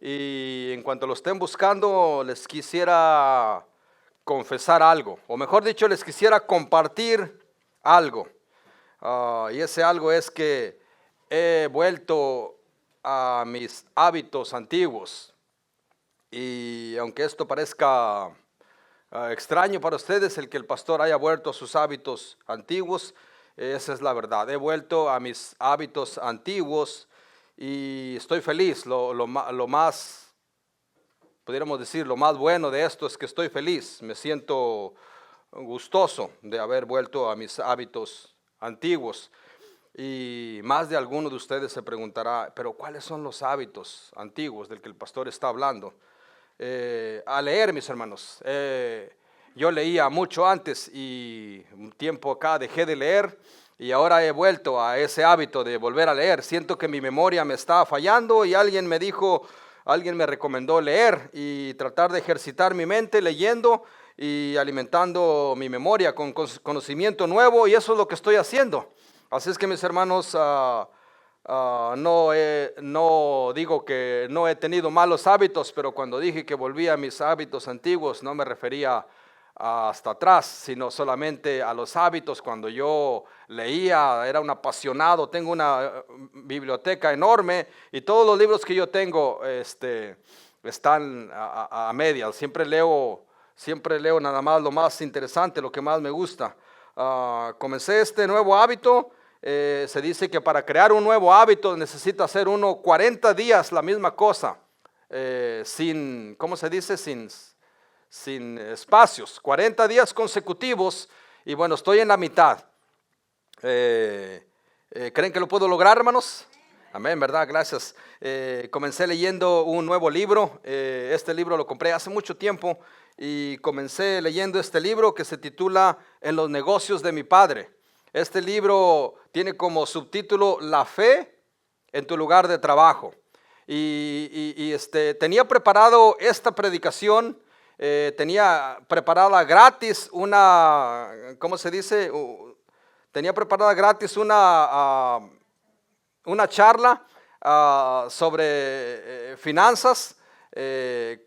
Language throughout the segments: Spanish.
y en cuanto lo estén buscando, les quisiera confesar algo, o mejor dicho, les quisiera compartir algo. Y ese algo es que he vuelto a mis hábitos antiguos. Y aunque esto parezca extraño para ustedes, el que el pastor haya vuelto a sus hábitos antiguos, esa es la verdad. He vuelto a mis hábitos antiguos y estoy feliz. Lo más, pudiéramos decir, lo más bueno de esto es que estoy feliz. Me siento gustoso de haber vuelto a mis hábitos antiguos. Y más de alguno de ustedes se preguntará, pero ¿cuáles son los hábitos antiguos del que el pastor está hablando? A leer, mis hermanos. Yo leía mucho antes y un tiempo acá dejé de leer y ahora he vuelto a ese hábito de volver a leer. Siento que mi memoria me está fallando y alguien me recomendó leer y tratar de ejercitar mi mente leyendo y alimentando mi memoria con conocimiento nuevo, y eso es lo que estoy haciendo. Así es que, mis hermanos, no digo que no he tenido malos hábitos, pero cuando dije que volví a mis hábitos antiguos, no me refería hasta atrás, sino solamente a los hábitos cuando yo leía, era un apasionado. Tengo una biblioteca enorme y todos los libros que yo tengo están a medias. Siempre leo nada más lo más interesante, lo que más me gusta. Comencé este nuevo hábito. Se dice que para crear un nuevo hábito necesita hacer uno 40 días la misma cosa, ¿cómo se dice? Sin espacios, 40 días consecutivos, y bueno, estoy en la mitad. ¿Creen que lo puedo lograr, hermanos? Amén, ¿verdad? Gracias. Comencé leyendo un nuevo libro. Este libro lo compré hace mucho tiempo y comencé leyendo este libro que se titula En los negocios de mi padre. Este libro tiene como subtítulo La fe en tu lugar de trabajo. Tenía preparado esta predicación, tenía preparada gratis ¿cómo se dice? Tenía preparada gratis una charla sobre finanzas,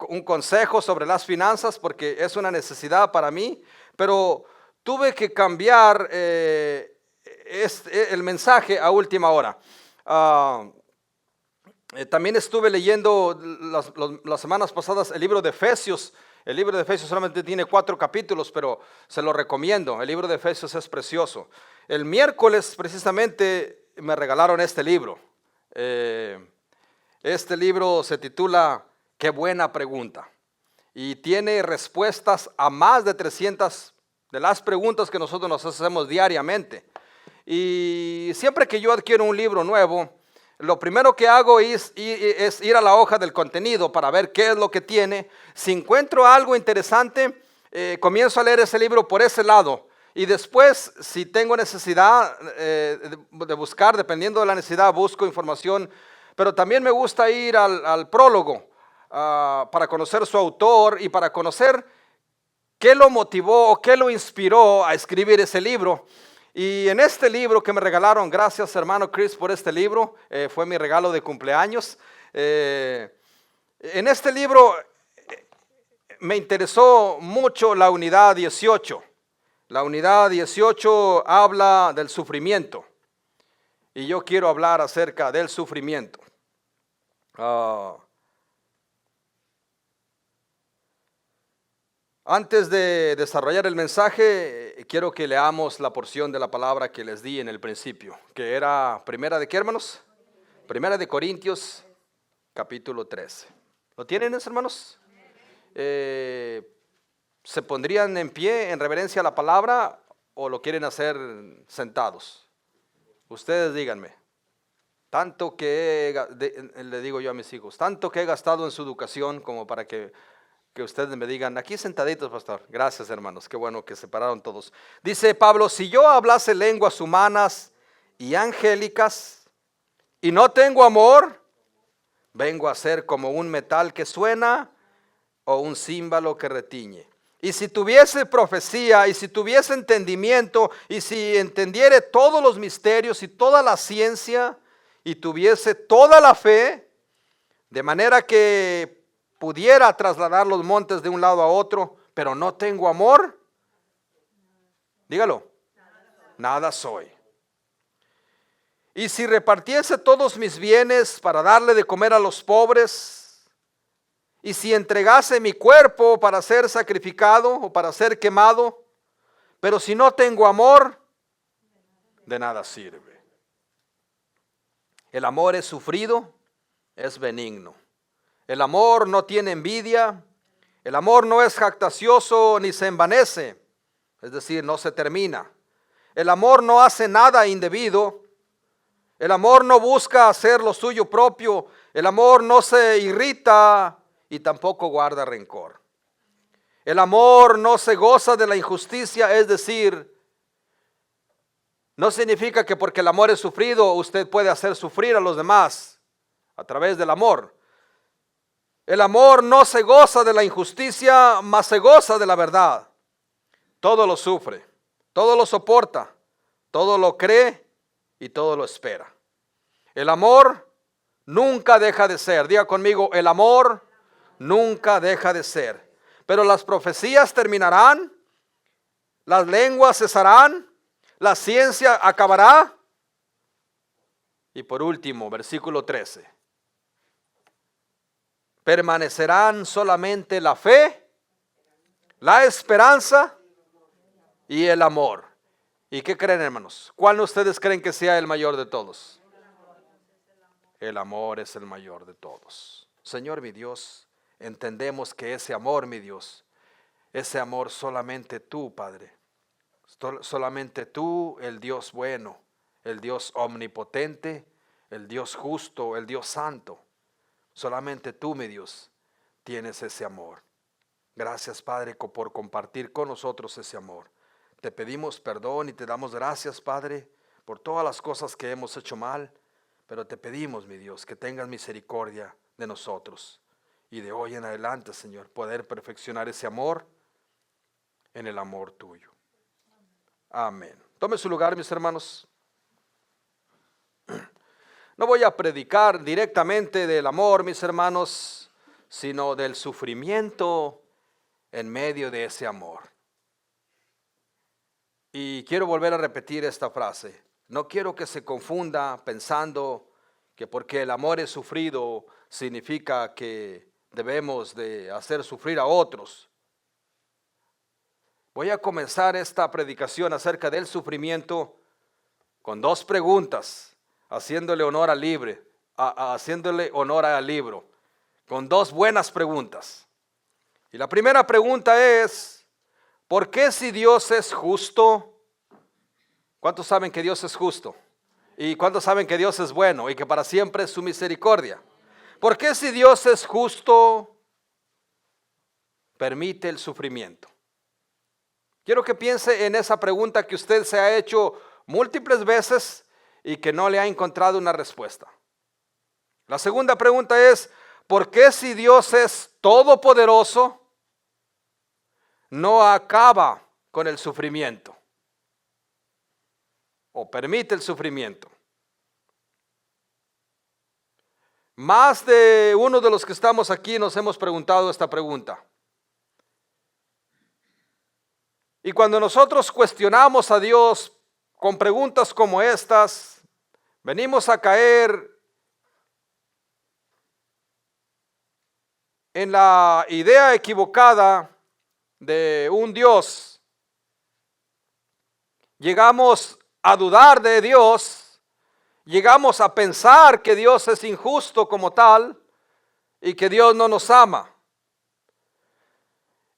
un consejo sobre las finanzas, porque es una necesidad para mí, pero tuve que cambiar el mensaje a última hora. También estuve leyendo las semanas pasadas el libro de Efesios. El libro de Efesios solamente tiene 4 capítulos, pero se lo recomiendo. El libro de Efesios es precioso. El miércoles precisamente me regalaron este libro. Este libro se titula Qué buena pregunta, y tiene respuestas a más de 300 de las preguntas que nosotros nos hacemos diariamente. Y siempre que yo adquiero un libro nuevo, lo primero que hago es ir a la hoja del contenido para ver qué es lo que tiene. Si encuentro algo interesante, comienzo a leer ese libro por ese lado. Y después, si tengo necesidad de buscar, dependiendo de la necesidad, busco información. Pero también me gusta ir al prólogo para conocer su autor y para conocer qué lo motivó o qué lo inspiró a escribir ese libro. Y en este libro que me regalaron, gracias hermano Chris por este libro, fue mi regalo de cumpleaños. En este libro me interesó mucho la unidad 18. La unidad 18 habla del sufrimiento, y yo quiero hablar acerca del sufrimiento. Antes de desarrollar el mensaje, quiero que leamos la porción de la palabra que les di en el principio, que era primera de ¿qué, hermanos? Primera de Corintios, capítulo 13. ¿Lo tienen, hermanos? ¿Se pondrían en pie en reverencia a la palabra o lo quieren hacer sentados? Ustedes díganme. Tanto que le digo yo a mis hijos, tanto que he gastado en su educación como para que ustedes me digan, aquí sentaditos, pastor. Gracias, hermanos, qué bueno que se pararon todos. Dice Pablo, si yo hablase lenguas humanas y angélicas y no tengo amor, vengo a ser como un metal que suena o un címbalo que retiñe. Y si tuviese profecía, y si tuviese entendimiento, y si entendiere todos los misterios y toda la ciencia, y tuviese toda la fe, de manera que pudiera trasladar los montes de un lado a otro, pero no tengo amor, dígalo, nada soy. Y si repartiese todos mis bienes para darle de comer a los pobres, y si entregase mi cuerpo para ser sacrificado o para ser quemado, pero si no tengo amor, de nada sirve. El amor es sufrido, es benigno. El amor no tiene envidia, el amor no es jactancioso ni se envanece, es decir, no se termina. El amor no hace nada indebido, el amor no busca hacer lo suyo propio, el amor no se irrita y tampoco guarda rencor. El amor no se goza de la injusticia, es decir, no significa que porque el amor es sufrido, usted puede hacer sufrir a los demás a través del amor. El amor no se goza de la injusticia, mas se goza de la verdad. Todo lo sufre, todo lo soporta, todo lo cree y todo lo espera. El amor nunca deja de ser. Diga conmigo, el amor nunca deja de ser. Pero las profecías terminarán, las lenguas cesarán, la ciencia acabará. Y por último, versículo 13. Permanecerán solamente la fe, la esperanza y el amor. ¿Y qué creen, hermanos? ¿Cuál de ustedes creen que sea el mayor de todos? El amor es el mayor de todos. Señor mi Dios, entendemos que ese amor, mi Dios, ese amor solamente tú, Padre. Solamente tú, el Dios bueno, el Dios omnipotente, el Dios justo, el Dios santo. Solamente tú, mi Dios, tienes ese amor. Gracias, Padre, por compartir con nosotros ese amor. Te pedimos perdón y te damos gracias, Padre, por todas las cosas que hemos hecho mal. Pero te pedimos, mi Dios, que tengas misericordia de nosotros. Y de hoy en adelante, Señor, poder perfeccionar ese amor en el amor tuyo. Amén. Tome su lugar, mis hermanos. No voy a predicar directamente del amor, mis hermanos, sino del sufrimiento en medio de ese amor. Y quiero volver a repetir esta frase. No quiero que se confunda pensando que porque el amor es sufrido significa que debemos de hacer sufrir a otros. Voy a comenzar esta predicación acerca del sufrimiento con dos preguntas, haciéndole honor al libro, con dos buenas preguntas. Y la primera pregunta es, ¿por qué si Dios es justo? ¿Cuántos saben que Dios es justo? ¿Y cuántos saben que Dios es bueno y que para siempre es su misericordia? ¿Por qué si Dios es justo, permite el sufrimiento? Quiero que piense en esa pregunta que usted se ha hecho múltiples veces y que no le ha encontrado una respuesta. La segunda pregunta es, ¿por qué si Dios es todopoderoso, no acaba con el sufrimiento? O permite el sufrimiento. Más de uno de los que estamos aquí nos hemos preguntado esta pregunta. Y cuando nosotros cuestionamos a Dios con preguntas como estas, venimos a caer en la idea equivocada de un Dios. Llegamos a dudar de Dios, llegamos a pensar que Dios es injusto como tal y que Dios no nos ama.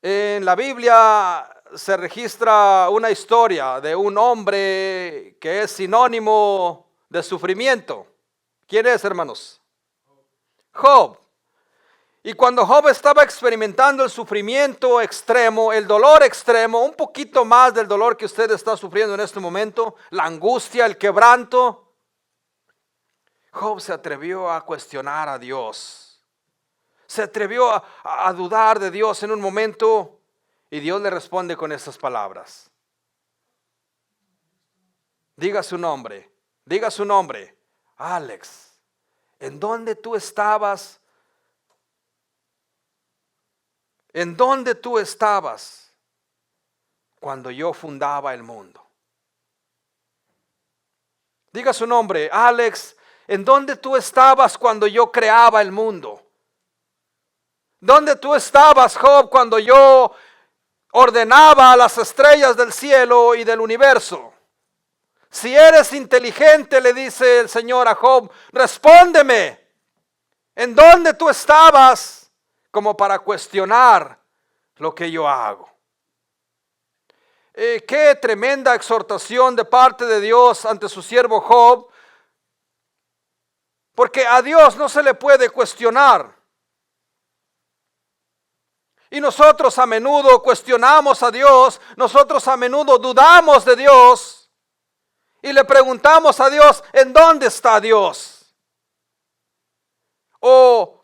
En la Biblia se registra una historia de un hombre que es sinónimo de sufrimiento. ¿Quién es, hermanos? Job. Y cuando Job estaba experimentando el sufrimiento extremo, el dolor extremo, un poquito más del dolor que usted está sufriendo en este momento, la angustia, el quebranto, Job se atrevió a cuestionar a Dios. Se atrevió a dudar de Dios en un momento y Dios le responde con estas palabras. Diga su nombre, Alex, ¿en dónde tú estabas ¿en dónde tú estabas cuando yo fundaba el mundo? Diga su nombre, Alex, ¿en dónde tú estabas cuando yo creaba el mundo? ¿Dónde tú estabas, Job, cuando yo ordenaba a las estrellas del cielo y del universo? Si eres inteligente, le dice el Señor a Job, respóndeme, ¿en dónde tú estabas como para cuestionar lo que yo hago? Qué tremenda exhortación de parte de Dios ante su siervo Job, porque a Dios no se le puede cuestionar. Y nosotros a menudo cuestionamos a Dios, nosotros a menudo dudamos de Dios y le preguntamos a Dios, ¿en dónde está Dios? O,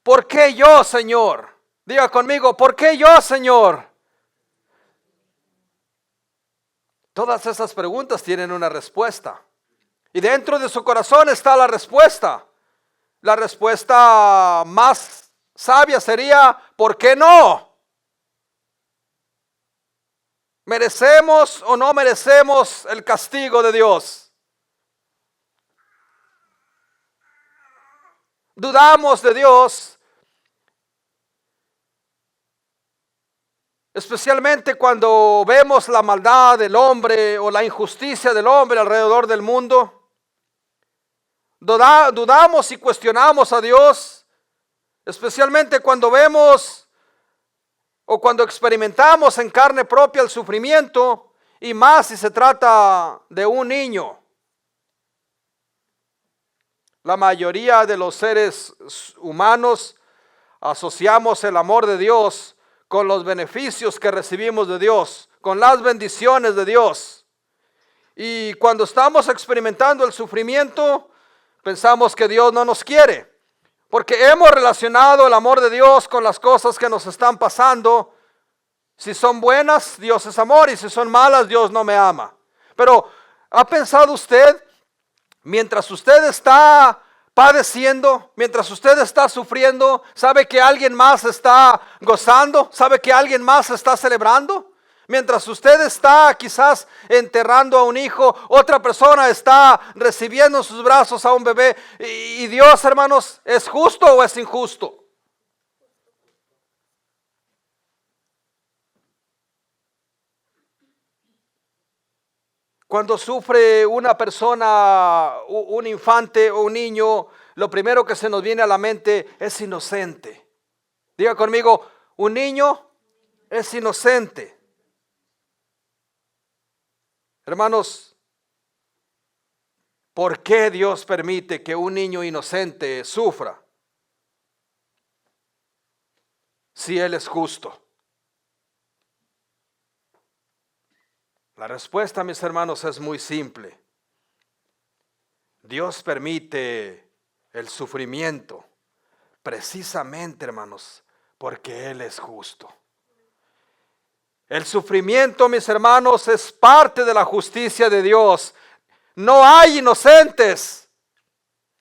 ¿por qué yo, Señor? Diga conmigo, ¿por qué yo, Señor? Todas esas preguntas tienen una respuesta. Y dentro de su corazón está la respuesta. La respuesta más sabia sería, ¿por qué no? ¿Merecemos o no merecemos el castigo de Dios? Dudamos de Dios, especialmente cuando vemos la maldad del hombre o la injusticia del hombre alrededor del mundo. Dudamos y cuestionamos a Dios, especialmente cuando vemos o cuando experimentamos en carne propia el sufrimiento, y más si se trata de un niño. La mayoría de los seres humanos asociamos el amor de Dios con los beneficios que recibimos de Dios, con las bendiciones de Dios. Y cuando estamos experimentando el sufrimiento, pensamos que Dios no nos quiere, porque hemos relacionado el amor de Dios con las cosas que nos están pasando. Si son buenas, Dios es amor, y si son malas, Dios no me ama. Pero ¿ha pensado usted, mientras usted está padeciendo, mientras usted está sufriendo, sabe que alguien más está gozando, sabe que alguien más está celebrando? Mientras usted está quizás enterrando a un hijo, otra persona está recibiendo en sus brazos a un bebé. Y Dios, hermanos, ¿es justo o es injusto? Cuando sufre una persona, un infante o un niño, lo primero que se nos viene a la mente es inocente. Diga conmigo, un niño es inocente. Hermanos, ¿por qué Dios permite que un niño inocente sufra? Si Él es justo. La respuesta, mis hermanos, es muy simple. Dios permite el sufrimiento precisamente, hermanos, porque Él es justo. El sufrimiento, mis hermanos, es parte de la justicia de Dios. No hay inocentes.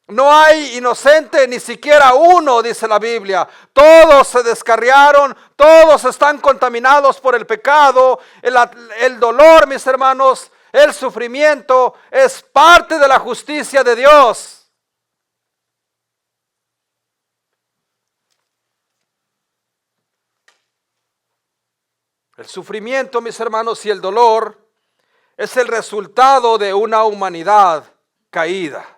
No hay inocente ni siquiera uno, dice la Biblia. Todos se descarriaron, todos están contaminados por el pecado. El dolor, mis hermanos, el sufrimiento es parte de la justicia de Dios. El sufrimiento, mis hermanos, y el dolor es el resultado de una humanidad caída.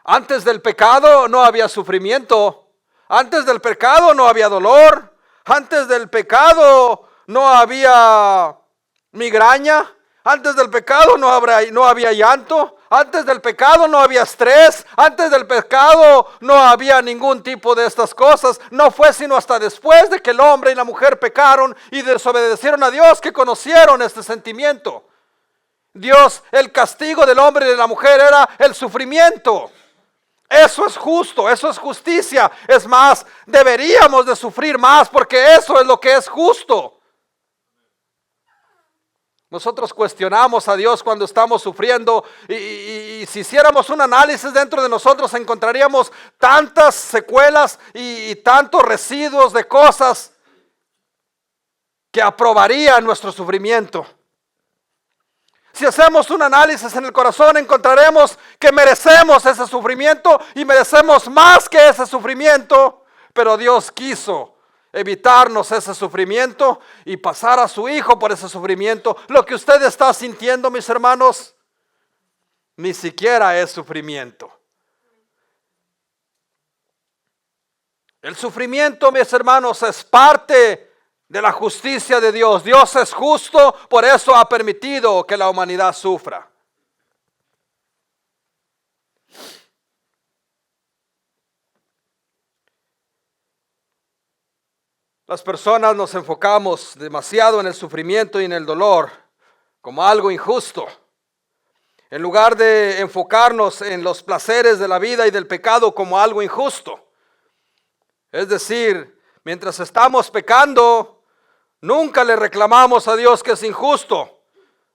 Antes del pecado no había sufrimiento. Antes del pecado no había dolor. Antes del pecado no había migraña. Antes del pecado no había llanto. Antes del pecado no había estrés. Antes del pecado no había ningún tipo de estas cosas. No fue sino hasta después de que el hombre y la mujer pecaron y desobedecieron a Dios que conocieron este sentimiento. Dios, el castigo del hombre y de la mujer era el sufrimiento. Eso es justo, eso es justicia. Es más, deberíamos de sufrir más porque eso es lo que es justo. Nosotros cuestionamos a Dios cuando estamos sufriendo y si hiciéramos un análisis dentro de nosotros encontraríamos tantas secuelas y tantos residuos de cosas que aprobarían nuestro sufrimiento. Si hacemos un análisis en el corazón encontraremos que merecemos ese sufrimiento y merecemos más que ese sufrimiento, pero Dios quiso evitarnos ese sufrimiento y pasar a su Hijo por ese sufrimiento. Lo que usted está sintiendo, mis hermanos, ni siquiera es sufrimiento. El sufrimiento, mis hermanos, es parte de la justicia de Dios. Dios es justo, por eso ha permitido que la humanidad sufra. Las personas nos enfocamos demasiado en el sufrimiento y en el dolor como algo injusto, en lugar de enfocarnos en los placeres de la vida y del pecado como algo injusto. Es decir, mientras estamos pecando, nunca le reclamamos a Dios que es injusto.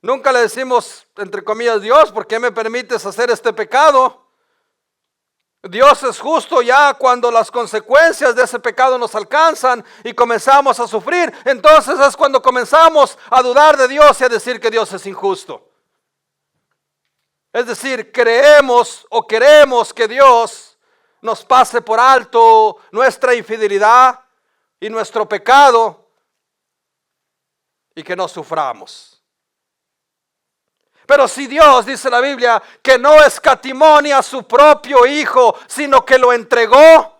Nunca le decimos, entre comillas, Dios, ¿por qué me permites hacer este pecado? Dios es justo ya cuando las consecuencias de ese pecado nos alcanzan y comenzamos a sufrir. Entonces es cuando comenzamos a dudar de Dios y a decir que Dios es injusto. Es decir, creemos o queremos que Dios nos pase por alto nuestra infidelidad y nuestro pecado y que no suframos. Pero si Dios, dice la Biblia, que no escatimó ni a su propio Hijo, sino que lo entregó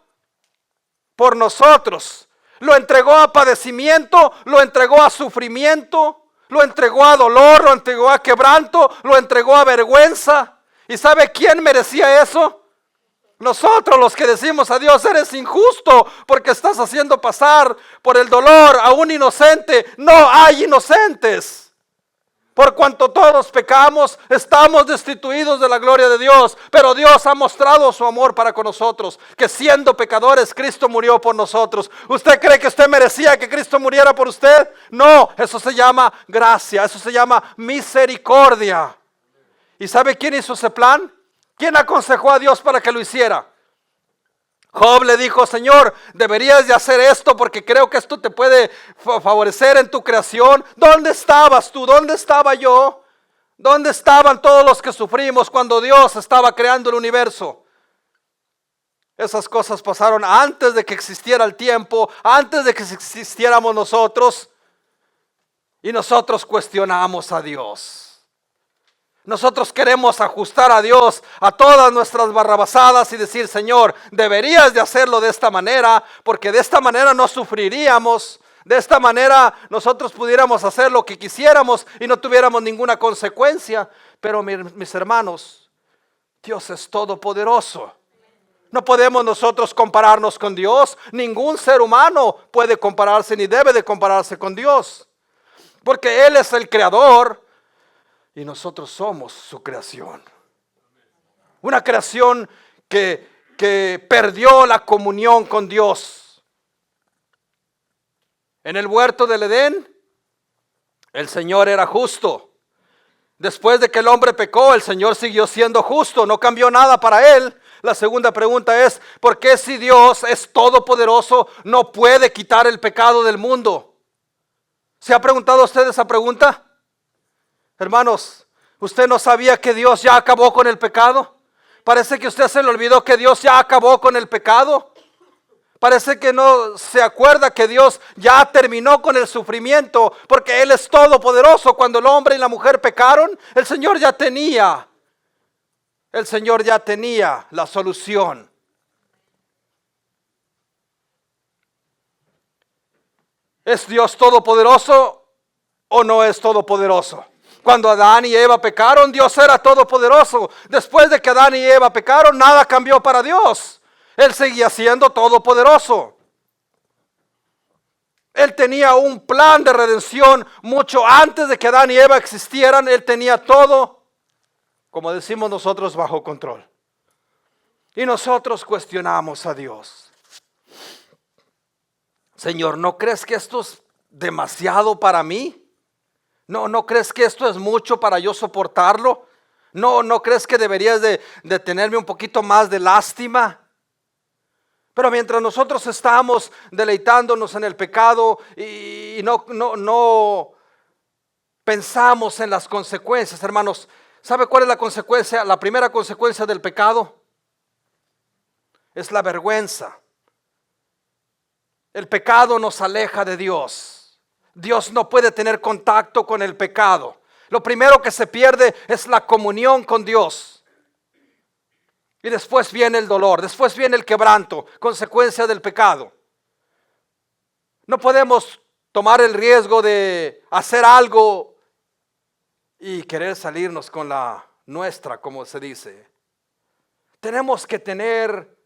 por nosotros, lo entregó a padecimiento, lo entregó a sufrimiento, lo entregó a dolor, lo entregó a quebranto, lo entregó a vergüenza. ¿Y sabe quién merecía eso? Nosotros, los que decimos a Dios, eres injusto porque estás haciendo pasar por el dolor a un inocente. No hay inocentes. Por cuanto todos pecamos, estamos destituidos de la gloria de Dios. Pero Dios ha mostrado su amor para con nosotros, que siendo pecadores, Cristo murió por nosotros. ¿Usted cree que usted merecía que Cristo muriera por usted? No, eso se llama gracia, eso se llama misericordia. ¿Y sabe quién hizo ese plan? ¿Quién aconsejó a Dios para que lo hiciera? Job le dijo, Señor, deberías de hacer esto porque creo que esto te puede favorecer en tu creación. ¿Dónde estabas tú? ¿Dónde estaba yo? ¿Dónde estaban todos los que sufrimos cuando Dios estaba creando el universo? Esas cosas pasaron antes de que existiera el tiempo, antes de que existiéramos nosotros. Y nosotros cuestionamos a Dios. Nosotros queremos ajustar a Dios a todas nuestras barrabasadas y decir, Señor, deberías de hacerlo de esta manera, porque de esta manera no sufriríamos, de esta manera nosotros pudiéramos hacer lo que quisiéramos y no tuviéramos ninguna consecuencia. Pero mis hermanos, Dios es todopoderoso. No podemos nosotros compararnos con Dios. Ningún ser humano puede compararse ni debe de compararse con Dios, porque Él es el creador. Y nosotros somos su creación. Una creación que perdió la comunión con Dios. En el huerto del Edén, el Señor era justo. Después de que el hombre pecó, el Señor siguió siendo justo. No cambió nada para él. La segunda pregunta es, ¿por qué si Dios es todopoderoso no puede quitar el pecado del mundo? ¿Se ha preguntado usted esa pregunta? Hermanos, ¿usted no sabía que Dios ya acabó con el pecado? Parece que usted se le olvidó que Dios ya acabó con el pecado. Parece que no se acuerda que Dios ya terminó con el sufrimiento porque Él es todopoderoso. Cuando el hombre y la mujer pecaron, el Señor ya tenía la solución. ¿Es Dios todopoderoso o no es todopoderoso? Cuando Adán y Eva pecaron, Dios era todopoderoso. Después de que Adán y Eva pecaron, nada cambió para Dios. Él seguía siendo todopoderoso. Él tenía un plan de redención mucho antes de que Adán y Eva existieran. Él tenía todo, como decimos nosotros, bajo control. Y nosotros cuestionamos a Dios. Señor, ¿no crees que esto es demasiado para mí? ¿No crees que esto es mucho para yo soportarlo? ¿No crees que deberías de tenerme un poquito más de lástima? Pero mientras nosotros estamos deleitándonos en el pecado y no pensamos en las consecuencias, hermanos, ¿sabe cuál es la consecuencia? La primera consecuencia del pecado es la vergüenza. El pecado nos aleja de Dios. Dios no puede tener contacto con el pecado. Lo primero que se pierde es la comunión con Dios. Y después viene el dolor, después viene el quebranto, consecuencia del pecado. No podemos tomar el riesgo de hacer algo y querer salirnos con la nuestra, como se dice. Tenemos que tener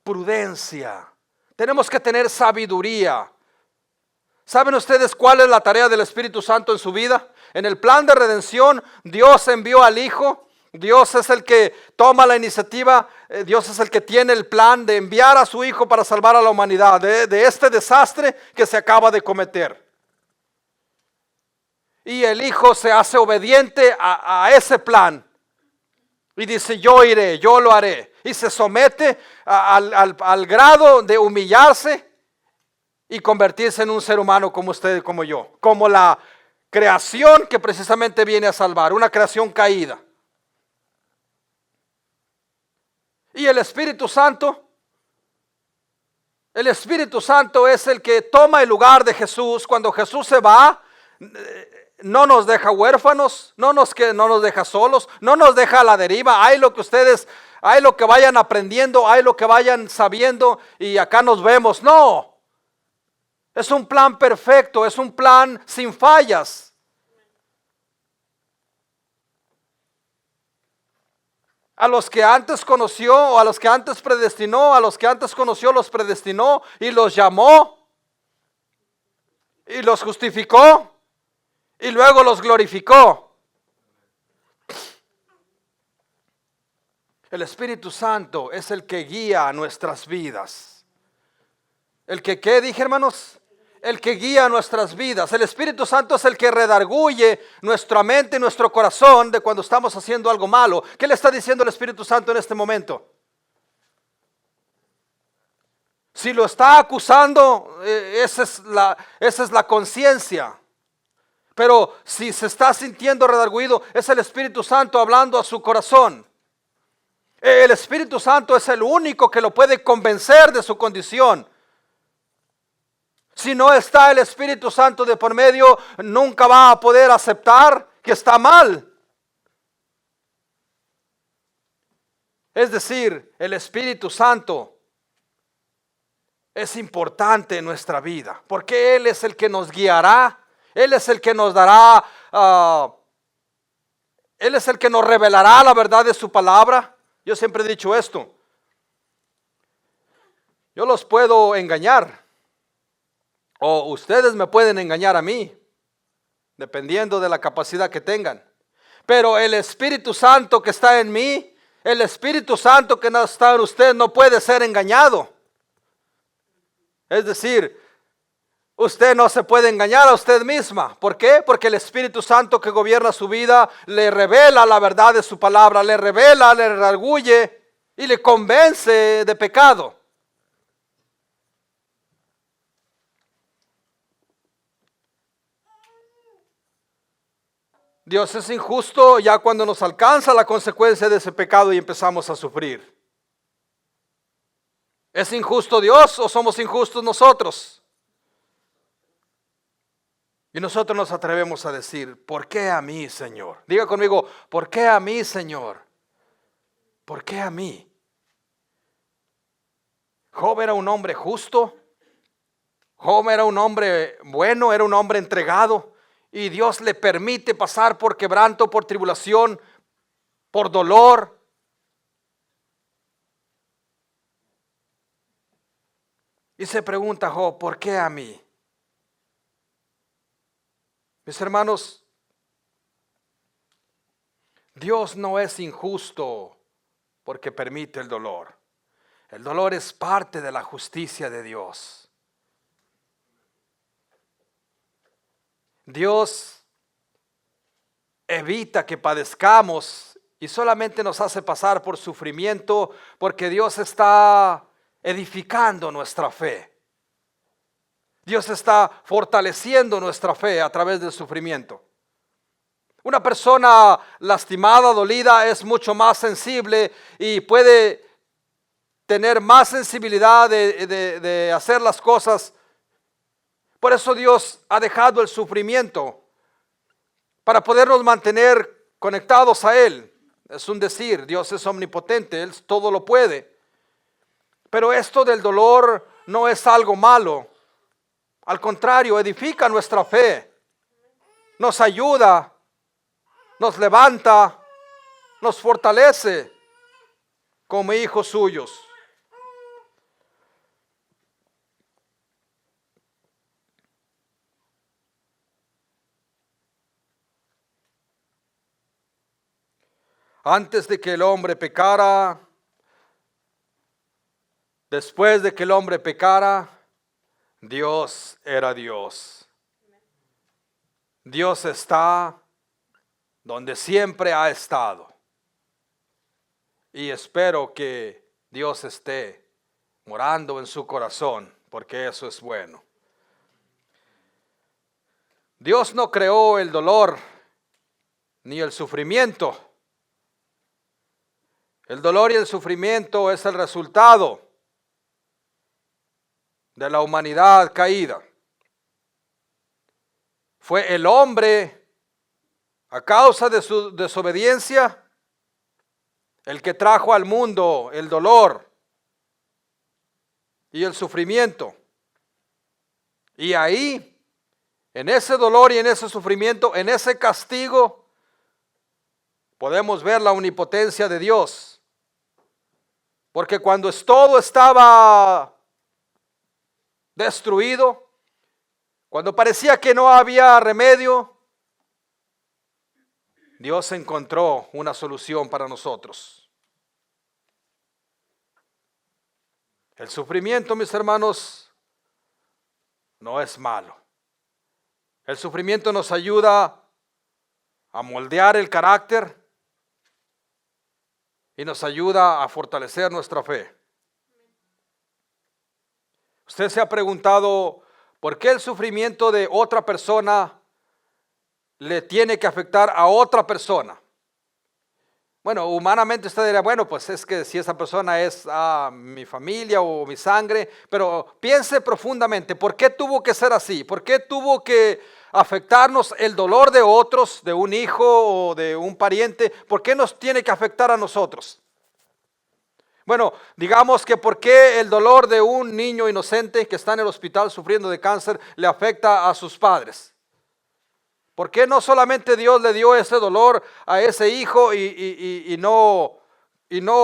prudencia, tenemos que tener sabiduría. ¿Saben ustedes cuál es la tarea del Espíritu Santo en su vida? En el plan de redención, Dios envió al Hijo. Dios es el que toma la iniciativa, Dios es el que tiene el plan de enviar a su Hijo para salvar a la humanidad de este desastre que se acaba de cometer. Y el Hijo se hace obediente a ese plan y dice: yo iré, yo lo haré. Y se somete al grado de humillarse y convertirse en un ser humano como usted y como yo, como la creación que precisamente viene a salvar, una creación caída. Y el Espíritu Santo es el que toma el lugar de Jesús. Cuando Jesús se va, no nos deja huérfanos, no nos deja solos, no nos deja a la deriva. Hay lo que vayan aprendiendo, hay lo que vayan sabiendo y acá nos vemos. No, es un plan perfecto, es un plan sin fallas. A los que antes conoció, o a los que antes predestinó, a los que antes conoció los predestinó y los llamó y los justificó y luego los glorificó. El Espíritu Santo es el que guía nuestras vidas. El que, ¿qué dije, hermanos? El que guía nuestras vidas. El Espíritu Santo es el que redarguye nuestra mente y nuestro corazón de cuando estamos haciendo algo malo. ¿Qué le está diciendo el Espíritu Santo en este momento? Si lo está acusando, esa es la conciencia. Pero si se está sintiendo redarguido, es el Espíritu Santo hablando a su corazón. El Espíritu Santo es el único que lo puede convencer de su condición. Si no está el Espíritu Santo de por medio, nunca va a poder aceptar que está mal. Es decir, el Espíritu Santo es importante en nuestra vida, porque Él es el que nos guiará, Él es el que nos dará, Él es el que nos revelará la verdad de su palabra. Yo siempre he dicho esto: yo los puedo engañar, o ustedes me pueden engañar a mí, dependiendo de la capacidad que tengan. Pero el Espíritu Santo que está en mí, el Espíritu Santo que no está en usted, no puede ser engañado. Es decir, usted no se puede engañar a usted misma. ¿Por qué? Porque el Espíritu Santo que gobierna su vida le revela la verdad de su palabra, le revela, le redarguye y le convence de pecado. Dios es injusto ya cuando nos alcanza la consecuencia de ese pecado y empezamos a sufrir. ¿Es injusto Dios o somos injustos nosotros? Y nosotros nos atrevemos a decir: ¿por qué a mí, Señor? Diga conmigo: ¿por qué a mí, Señor? ¿Por qué a mí? Job era un hombre justo. Job era un hombre bueno, era un hombre entregado. Y Dios le permite pasar por quebranto, por tribulación, por dolor. Y se pregunta Job: ¿por qué a mí? Mis hermanos, Dios no es injusto porque permite el dolor. El dolor es parte de la justicia de Dios. Dios evita que padezcamos y solamente nos hace pasar por sufrimiento porque Dios está edificando nuestra fe. Dios está fortaleciendo nuestra fe a través del sufrimiento. Una persona lastimada, dolida, es mucho más sensible y puede tener más sensibilidad de hacer las cosas. Por eso Dios ha dejado el sufrimiento para podernos mantener conectados a Él. Es un decir, Dios es omnipotente, Él todo lo puede. Pero esto del dolor no es algo malo. Al contrario, edifica nuestra fe, nos ayuda, nos levanta, nos fortalece como hijos suyos. Antes de que el hombre pecara, después de que el hombre pecara, Dios era Dios. Dios está donde siempre ha estado. Y espero que Dios esté morando en su corazón, porque eso es bueno. Dios no creó el dolor ni el sufrimiento. El dolor y el sufrimiento es el resultado de la humanidad caída. Fue el hombre, a causa de su desobediencia, el que trajo al mundo el dolor y el sufrimiento. Y ahí, en ese dolor y en ese sufrimiento, en ese castigo, podemos ver la omnipotencia de Dios. Porque cuando todo estaba destruido, cuando parecía que no había remedio, Dios encontró una solución para nosotros. El sufrimiento, mis hermanos, no es malo. El sufrimiento nos ayuda a moldear el carácter y nos ayuda a fortalecer nuestra fe. Usted se ha preguntado por qué el sufrimiento de otra persona le tiene que afectar a otra persona. Bueno, humanamente usted dirá, bueno, pues es que si esa persona es mi familia o mi sangre, pero piense profundamente, ¿por qué tuvo que ser así? ¿Por qué tuvo que afectarnos el dolor de otros, de un hijo o de un pariente? ¿Por qué nos tiene que afectar a nosotros? Bueno, digamos que por qué el dolor de un niño inocente que está en el hospital sufriendo de cáncer le afecta a sus padres. ¿Por qué no solamente Dios le dio ese dolor a ese hijo y no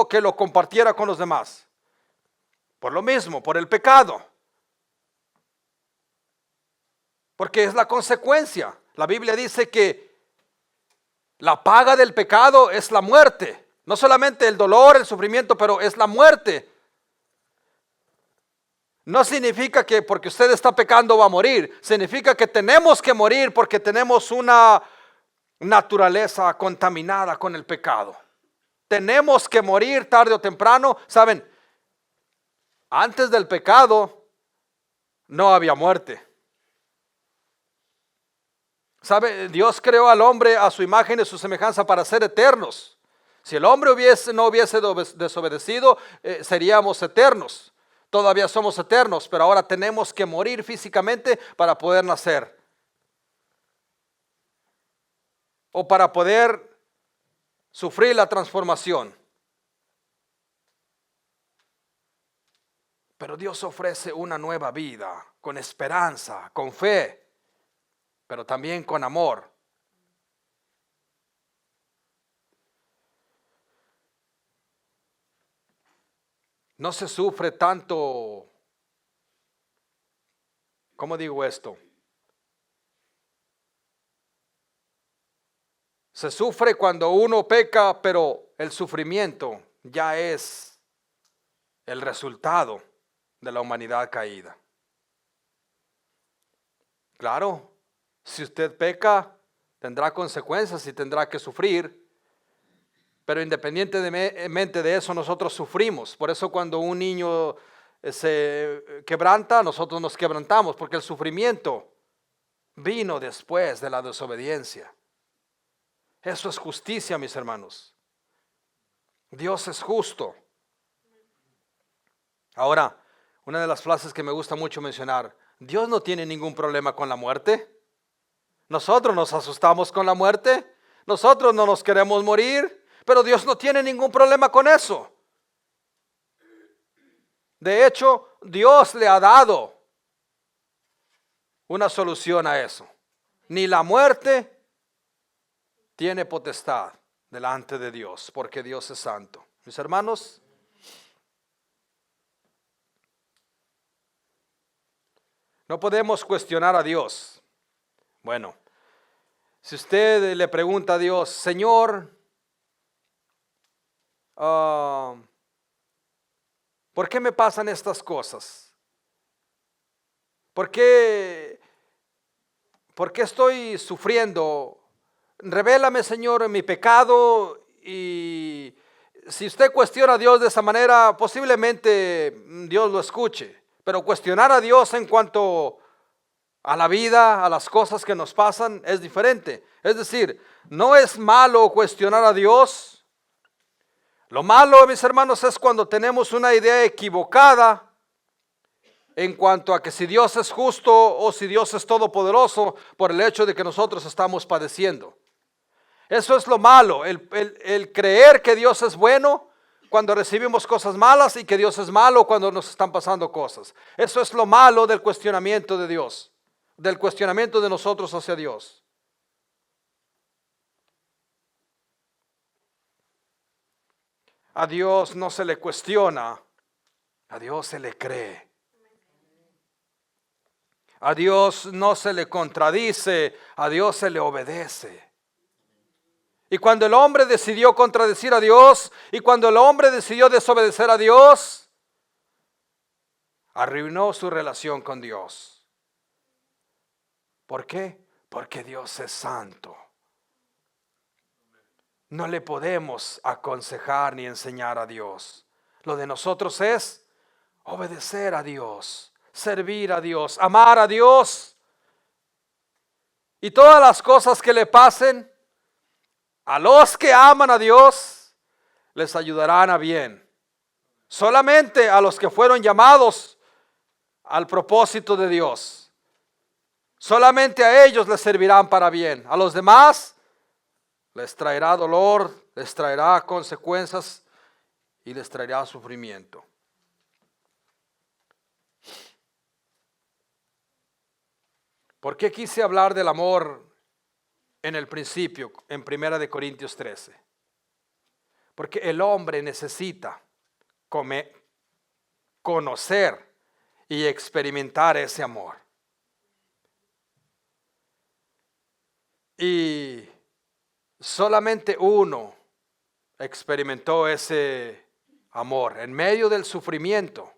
que lo compartiera con los demás? Por lo mismo, por el pecado. Porque es la consecuencia. La Biblia dice que la paga del pecado es la muerte. No solamente el dolor, el sufrimiento, pero es la muerte. No significa que porque usted está pecando va a morir. Significa que tenemos que morir porque tenemos una naturaleza contaminada con el pecado. Tenemos que morir tarde o temprano. Saben, antes del pecado no había muerte. ¿Sabe? Dios creó al hombre a su imagen y su semejanza para ser eternos. Si el hombre no hubiese desobedecido, seríamos eternos. Todavía somos eternos, pero ahora tenemos que morir físicamente para poder nacer. O para poder sufrir la transformación. Pero Dios ofrece una nueva vida, con esperanza, con fe, pero también con amor. No se sufre tanto, ¿cómo digo esto? Se sufre cuando uno peca, pero el sufrimiento ya es el resultado de la humanidad caída. Claro, si usted peca, tendrá consecuencias y tendrá que sufrir. Pero independientemente de eso, nosotros sufrimos. Por eso cuando un niño se quebranta, nosotros nos quebrantamos, porque el sufrimiento vino después de la desobediencia. Eso es justicia, mis hermanos. Dios es justo. Ahora, una de las frases que me gusta mucho mencionar: Dios no tiene ningún problema con la muerte. Nosotros nos asustamos con la muerte. Nosotros no nos queremos morir, pero Dios no tiene ningún problema con eso. De hecho, Dios le ha dado una solución a eso. Ni la muerte tiene potestad delante de Dios, porque Dios es santo. Mis hermanos, no podemos cuestionar a Dios. Bueno, si usted le pregunta a Dios: Señor, ¿por qué me pasan estas cosas? ¿Por qué estoy sufriendo? Revélame, Señor, mi pecado. Y si usted cuestiona a Dios de esa manera, posiblemente Dios lo escuche. Pero cuestionar a Dios en cuanto a la vida, a las cosas que nos pasan, es diferente. Es decir, no es malo cuestionar a Dios. Lo malo, mis hermanos, es cuando tenemos una idea equivocada en cuanto a que si Dios es justo o si Dios es todopoderoso por el hecho de que nosotros estamos padeciendo. Eso es lo malo, el creer que Dios es bueno cuando recibimos cosas malas y que Dios es malo cuando nos están pasando cosas. Eso es lo malo del cuestionamiento de Dios, del cuestionamiento de nosotros hacia Dios. A Dios no se le cuestiona, a Dios se le cree. A Dios no se le contradice, a Dios se le obedece. Y cuando el hombre decidió contradecir a Dios, y cuando el hombre decidió desobedecer a Dios, arruinó su relación con Dios. ¿Por qué? Porque Dios es santo. No le podemos aconsejar ni enseñar a Dios. Lo de nosotros es obedecer a Dios, servir a Dios, amar a Dios. Y todas las cosas que le pasen, a los que aman a Dios, les ayudarán a bien. Solamente a los que fueron llamados al propósito de Dios. Solamente a ellos les servirán para bien. A los demás les traerá dolor, les traerá consecuencias y les traerá sufrimiento. ¿Por qué quise hablar del amor en el principio, en 1 Corintios 13? Porque el hombre necesita conocer y experimentar ese amor. Y solamente uno experimentó ese amor en medio del sufrimiento.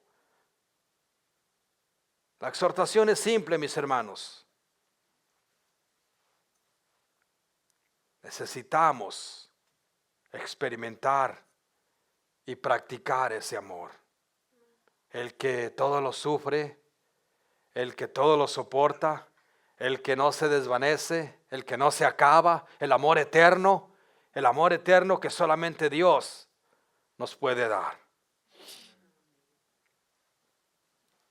La exhortación es simple, mis hermanos. Necesitamos experimentar y practicar ese amor. El que todo lo sufre, el que todo lo soporta, el que no se desvanece, el que no se acaba, el amor eterno que solamente Dios nos puede dar.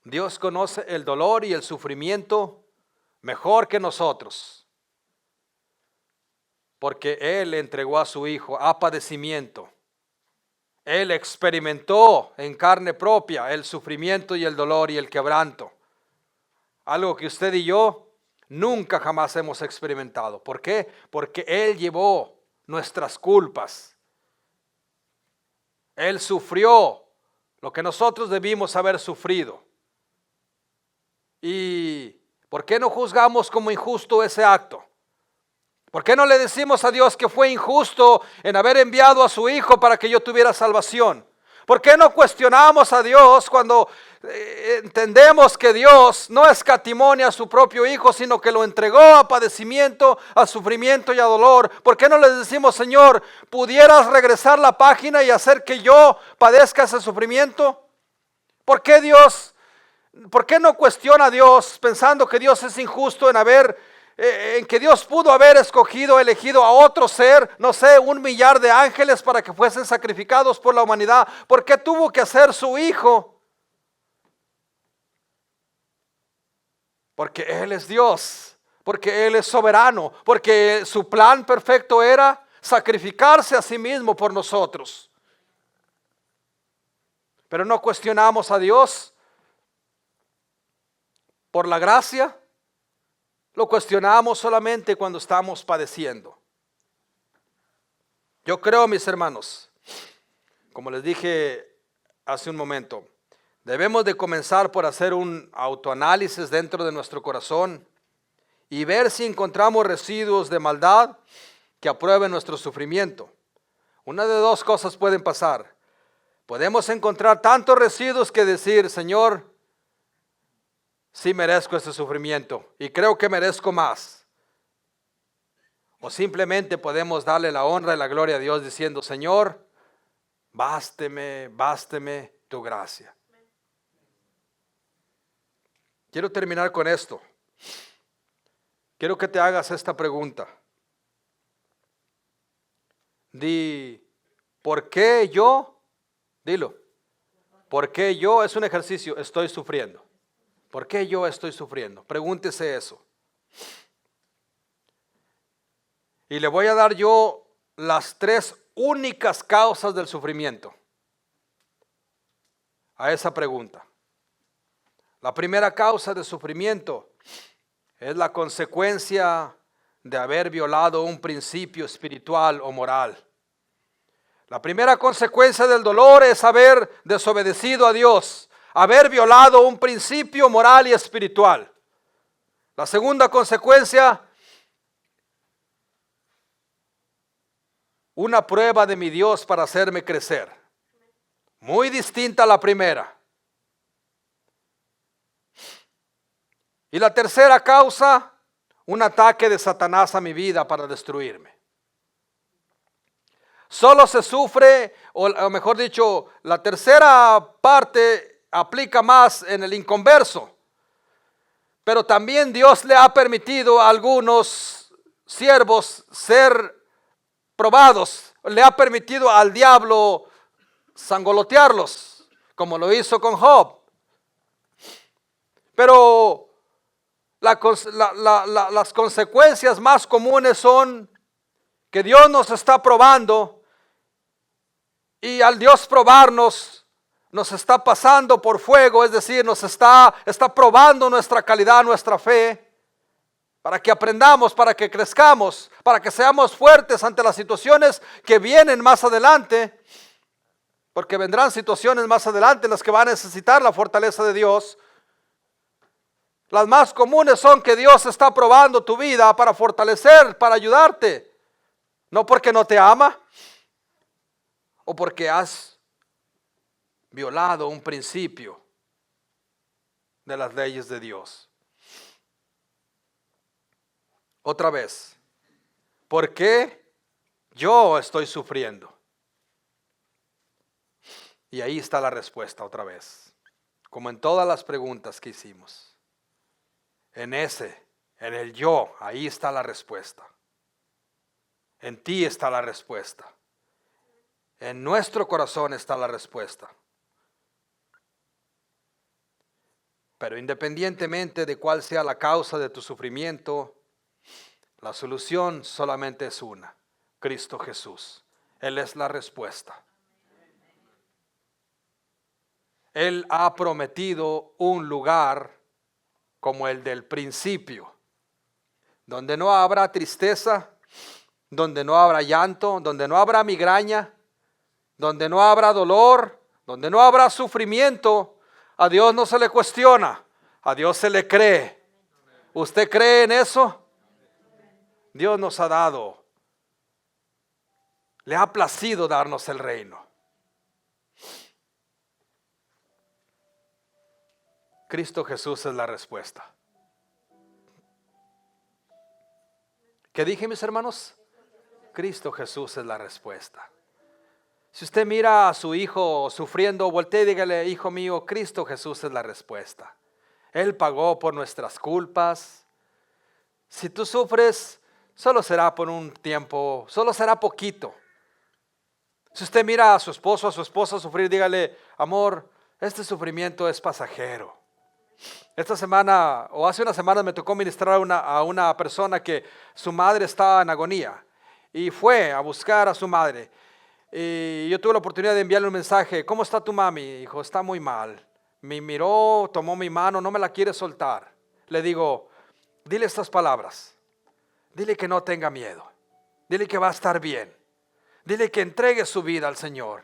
Dios conoce el dolor y el sufrimiento mejor que nosotros, porque Él entregó a su Hijo a padecimiento. Él experimentó en carne propia el sufrimiento y el dolor y el quebranto. Algo que usted y yo nunca jamás hemos experimentado. ¿Por qué? Porque Él llevó nuestras culpas. Él sufrió lo que nosotros debimos haber sufrido. ¿Y por qué no juzgamos como injusto ese acto? ¿Por qué no le decimos a Dios que fue injusto en haber enviado a su Hijo para que yo tuviera salvación? ¿Por qué no cuestionamos a Dios cuando entendemos que Dios no escatimó a su propio Hijo, sino que lo entregó a padecimiento, a sufrimiento y a dolor? ¿Por qué no le decimos, Señor, pudieras regresar la página y hacer que yo padezca ese sufrimiento? ¿Por qué no cuestiona a Dios pensando que Dios es injusto en que Dios pudo haber elegido a otro ser, no sé, 1,000,000 de ángeles para que fuesen sacrificados por la humanidad? ¿Por qué tuvo que hacer su Hijo? Porque Él es Dios, porque Él es soberano, porque su plan perfecto era sacrificarse a sí mismo por nosotros. Pero no cuestionamos a Dios por la gracia, lo cuestionamos solamente cuando estamos padeciendo. Yo creo, mis hermanos, como les dije hace un momento, debemos de comenzar por hacer un autoanálisis dentro de nuestro corazón y ver si encontramos residuos de maldad que aprueben nuestro sufrimiento. Una de dos cosas pueden pasar. Podemos encontrar tantos residuos que decir, Señor, sí merezco este sufrimiento y creo que merezco más. O simplemente podemos darle la honra y la gloria a Dios diciendo, Señor, básteme tu gracia. Quiero terminar con esto. Quiero que te hagas esta pregunta. ¿Por qué yo? Dilo. ¿Por qué yo? Es un ejercicio, estoy sufriendo. ¿Por qué yo estoy sufriendo? Pregúntese eso. Y le voy a dar yo las 3 únicas causas del sufrimiento a esa pregunta. La primera causa de sufrimiento es la consecuencia de haber violado un principio espiritual o moral. La primera consecuencia del dolor es haber desobedecido a Dios, haber violado un principio moral y espiritual. La segunda consecuencia, una prueba de mi Dios para hacerme crecer. Muy distinta a la primera. Y la tercera causa, un ataque de Satanás a mi vida para destruirme. Solo se sufre, o mejor dicho, la tercera parte aplica más en el inconverso. Pero también Dios le ha permitido a algunos siervos ser probados. Le ha permitido al diablo sangolotearlos, como lo hizo con Job. Pero las consecuencias más comunes son que Dios nos está probando y al Dios probarnos nos está pasando por fuego, es decir, nos está probando nuestra calidad, nuestra fe, para que aprendamos, para que crezcamos, para que seamos fuertes ante las situaciones que vienen más adelante, porque vendrán situaciones más adelante en las que va a necesitar la fortaleza de Dios. Las más comunes son que Dios está probando tu vida para fortalecer, para ayudarte, no porque no te ama o porque has violado un principio de las leyes de Dios. Otra vez, ¿por qué yo estoy sufriendo? Y ahí está la respuesta otra vez, como en todas las preguntas que hicimos. En el yo, ahí está la respuesta. En ti está la respuesta. En nuestro corazón está la respuesta. Pero independientemente de cuál sea la causa de tu sufrimiento, la solución solamente es una: Cristo Jesús. Él es la respuesta. Él ha prometido un lugar como el del principio, donde no habrá tristeza, donde no habrá llanto, donde no habrá migraña, donde no habrá dolor, donde no habrá sufrimiento. A Dios no se le cuestiona, a Dios se le cree. ¿Usted cree en eso? Dios nos ha dado, le ha placido darnos el reino. Cristo Jesús es la respuesta. ¿Qué dije, mis hermanos? Cristo Jesús es la respuesta. Si usted mira a su hijo sufriendo, voltee y dígale: hijo mío, Cristo Jesús es la respuesta. Él pagó por nuestras culpas. Si tú sufres, solo será por un tiempo, solo será poquito. Si usted mira a su esposo, a su esposa sufrir, dígale: amor, este sufrimiento es pasajero. Esta semana o hace una semana me tocó ministrar a una persona que su madre estaba en agonía y fue a buscar a su madre. Y yo tuve la oportunidad de enviarle un mensaje: ¿cómo está tu mami? Dijo: está muy mal. Me miró, tomó mi mano, no me la quiere soltar. Le digo: dile estas palabras. Dile que no tenga miedo. Dile que va a estar bien. Dile que entregue su vida al Señor.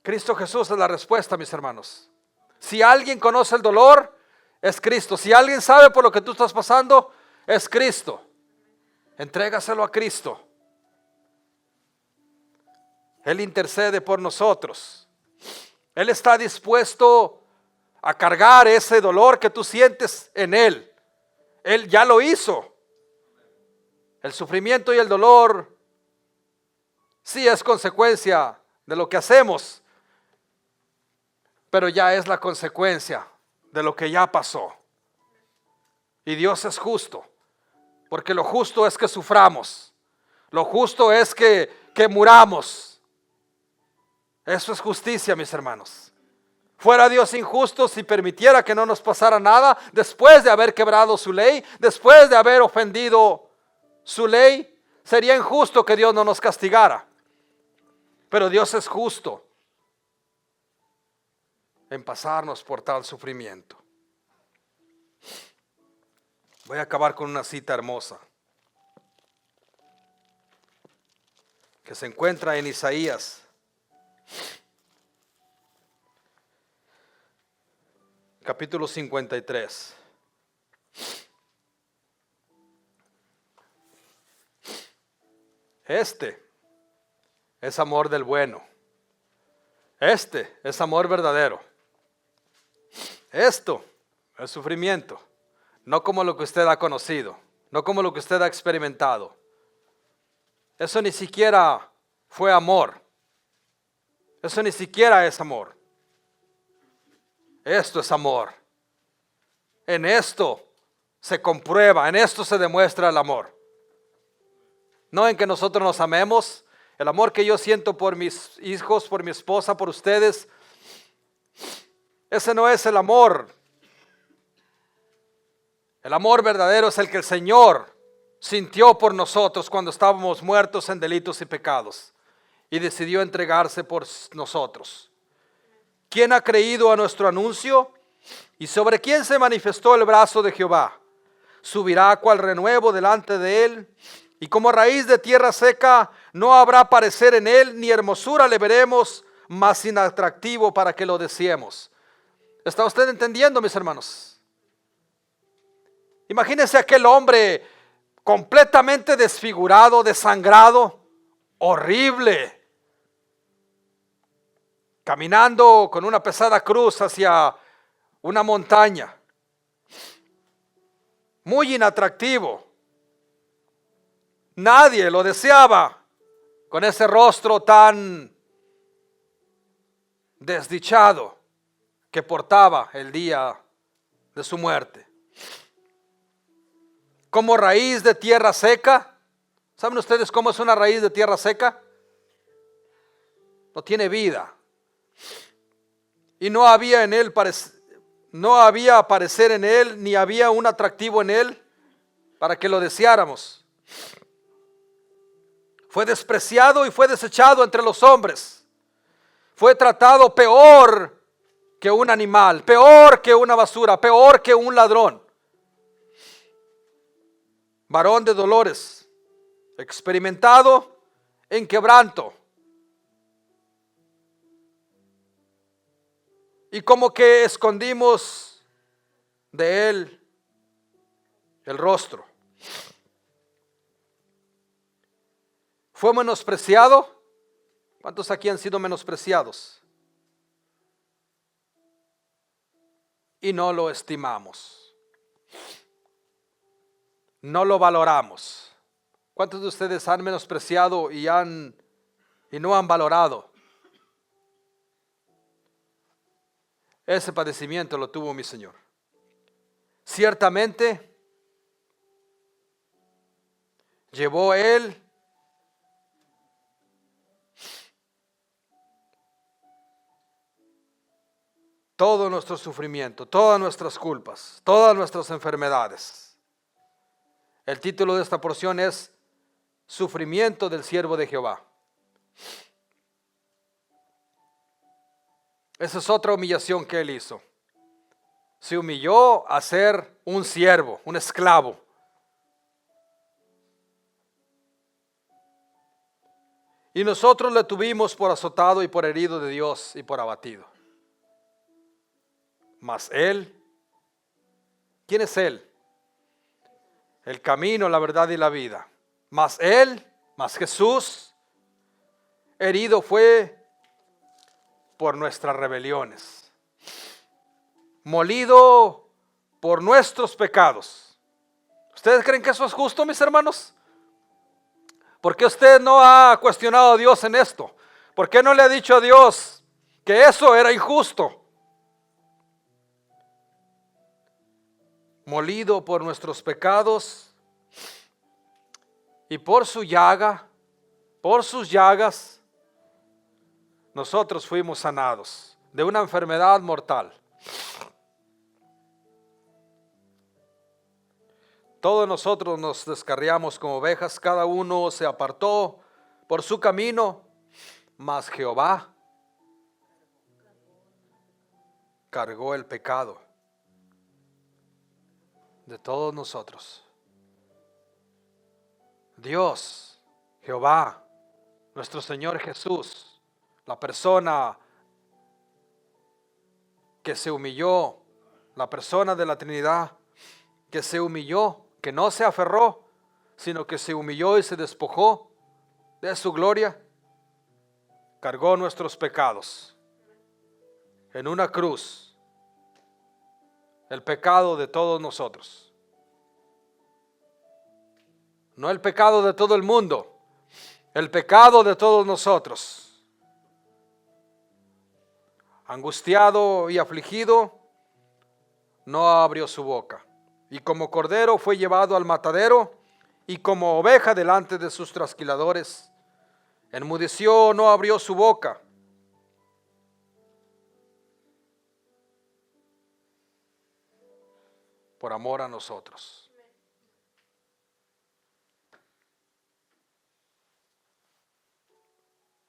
Cristo Jesús es la respuesta, mis hermanos. Si alguien conoce el dolor, es Cristo. Si alguien sabe por lo que tú estás pasando, es Cristo. Entrégaselo a Cristo. Él intercede por nosotros. Él está dispuesto a cargar ese dolor que tú sientes en Él. Él ya lo hizo. El sufrimiento y el dolor sí es consecuencia de lo que hacemos, pero ya es la consecuencia de lo que ya pasó. Y Dios es justo, porque lo justo es que suframos. Lo justo es que muramos. Eso es justicia, mis hermanos. Fuera Dios injusto si permitiera que no nos pasara nada después de haber quebrado su ley, después de haber ofendido su ley. Sería injusto que Dios no nos castigara. Pero Dios es justo en pasarnos por tal sufrimiento. Voy a acabar con una cita hermosa que se encuentra en Isaías capítulo 53. Este es amor del bueno. Este es amor verdadero. Esto es sufrimiento, no como lo que usted ha conocido, no como lo que usted ha experimentado. Eso ni siquiera fue amor. Eso ni siquiera es amor. Esto es amor. En esto se comprueba, en esto se demuestra el amor. No en que nosotros nos amemos. El amor que yo siento por mis hijos, por mi esposa, por ustedes, ese no es el amor. El amor verdadero es el que el Señor sintió por nosotros cuando estábamos muertos en delitos y pecados y decidió entregarse por nosotros. ¿Quién ha creído a nuestro anuncio? ¿Y sobre quién se manifestó el brazo de Jehová? Subirá cual renuevo delante de él, y como raíz de tierra seca no habrá parecer en él, ni hermosura le veremos, mas inatractivo para que lo deseemos. ¿Está usted entendiendo, mis hermanos? Imagínese aquel hombre completamente desfigurado, desangrado, horrible, caminando con una pesada cruz hacia una montaña, muy inatractivo. Nadie lo deseaba con ese rostro tan desdichado que portaba el día de su muerte. Como raíz de tierra seca. ¿Saben ustedes cómo es una raíz de tierra seca? No tiene vida. Y no había en él no había parecer en él, ni había un atractivo en él para que lo deseáramos. Fue despreciado y fue desechado entre los hombres. Fue tratado peor que un animal, peor que una basura, peor que un ladrón. Varón de dolores, experimentado en quebranto. Y como que escondimos de él el rostro. Fue menospreciado. ¿Cuántos aquí han sido menospreciados? y no lo estimamos. No lo valoramos. ¿Cuántos de ustedes han menospreciado y no han valorado? Ese padecimiento lo tuvo mi Señor. Ciertamente llevó Él todo nuestro sufrimiento, todas nuestras culpas, todas nuestras enfermedades. El título de esta porción es Sufrimiento del siervo de Jehová. Esa es otra humillación que Él hizo. Se humilló a ser un siervo, un esclavo. Y nosotros le tuvimos por azotado y por herido de Dios y por abatido. Mas Él, ¿quién es Él? El camino, la verdad y la vida. Mas Él, mas Jesús, herido fue por nuestras rebeliones, molido por nuestros pecados. ¿Ustedes creen que eso es justo, mis hermanos? ¿Por qué usted no ha cuestionado a Dios en esto? ¿Por qué no le ha dicho a Dios que eso era injusto? Molido por nuestros pecados y por su llaga, por sus llagas, nosotros fuimos sanados de una enfermedad mortal. Todos nosotros nos descarriamos como ovejas, cada uno se apartó por su camino, mas Jehová cargó el pecado de todos nosotros. Dios, Jehová, nuestro Señor Jesús, la persona que se humilló, la persona de la Trinidad que se humilló, que no se aferró, sino que se humilló y se despojó de su gloria, cargó nuestros pecados en una cruz. El pecado de todos nosotros. No el pecado de todo el mundo, el pecado de todos nosotros. Angustiado y afligido, no abrió su boca. Y como cordero fue llevado al matadero, y como oveja delante de sus trasquiladores, enmudeció, no abrió su boca. Por amor a nosotros.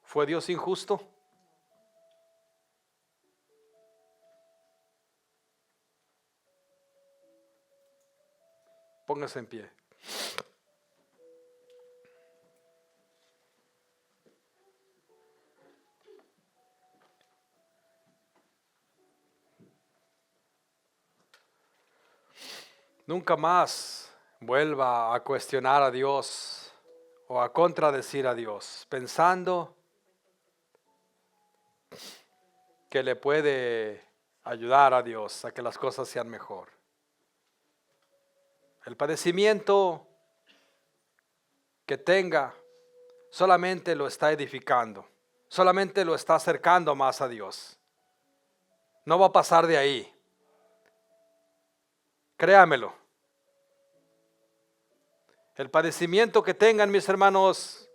¿Fue Dios injusto? Póngase en pie. Nunca más vuelva a cuestionar a Dios o a contradecir a Dios, pensando que le puede ayudar a Dios a que las cosas sean mejor. El padecimiento que tenga solamente lo está edificando, solamente lo está acercando más a Dios. No va a pasar de ahí. Créamelo. El padecimiento que tengan, mis hermanos,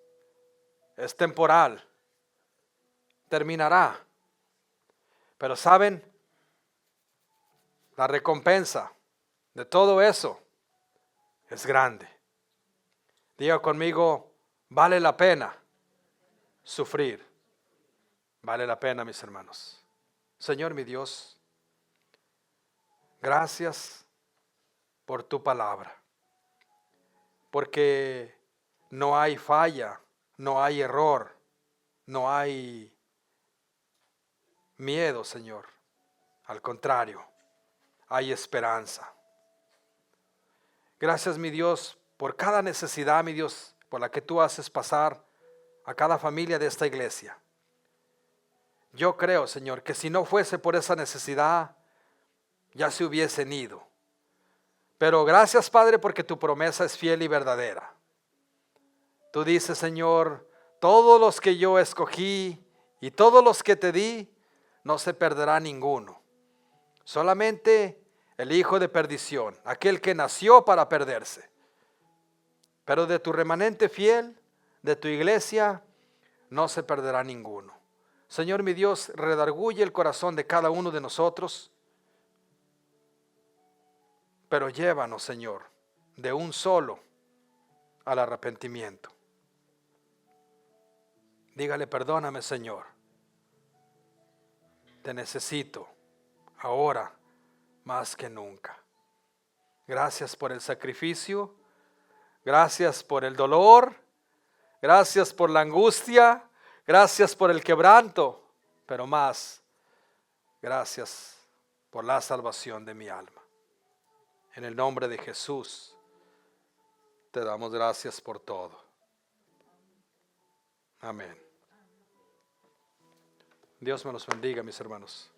es temporal. Terminará. Pero ¿saben? La recompensa de todo eso es grande. Diga conmigo, vale la pena sufrir. Vale la pena, mis hermanos. Señor mi Dios, gracias por tu palabra. Porque no hay falla, no hay error, no hay miedo, Señor. Al contrario, hay esperanza. Gracias, mi Dios, por cada necesidad, mi Dios, por la que tú haces pasar a cada familia de esta iglesia. Yo creo, Señor, que si no fuese por esa necesidad, ya se hubiesen ido. Pero gracias, Padre, porque tu promesa es fiel y verdadera. Tú dices, Señor, todos los que yo escogí y todos los que te di, no se perderá ninguno. Solamente el hijo de perdición, aquel que nació para perderse. Pero de tu remanente fiel, de tu iglesia, no se perderá ninguno. Señor mi Dios, redarguye el corazón de cada uno de nosotros, pero llévanos, Señor, de un solo al arrepentimiento. Dígale, perdóname, Señor. Te necesito ahora más que nunca. Gracias por el sacrificio. Gracias por el dolor. Gracias por la angustia. Gracias por el quebranto. Pero más, gracias por la salvación de mi alma. En el nombre de Jesús, te damos gracias por todo. Amén. Dios me los bendiga, mis hermanos.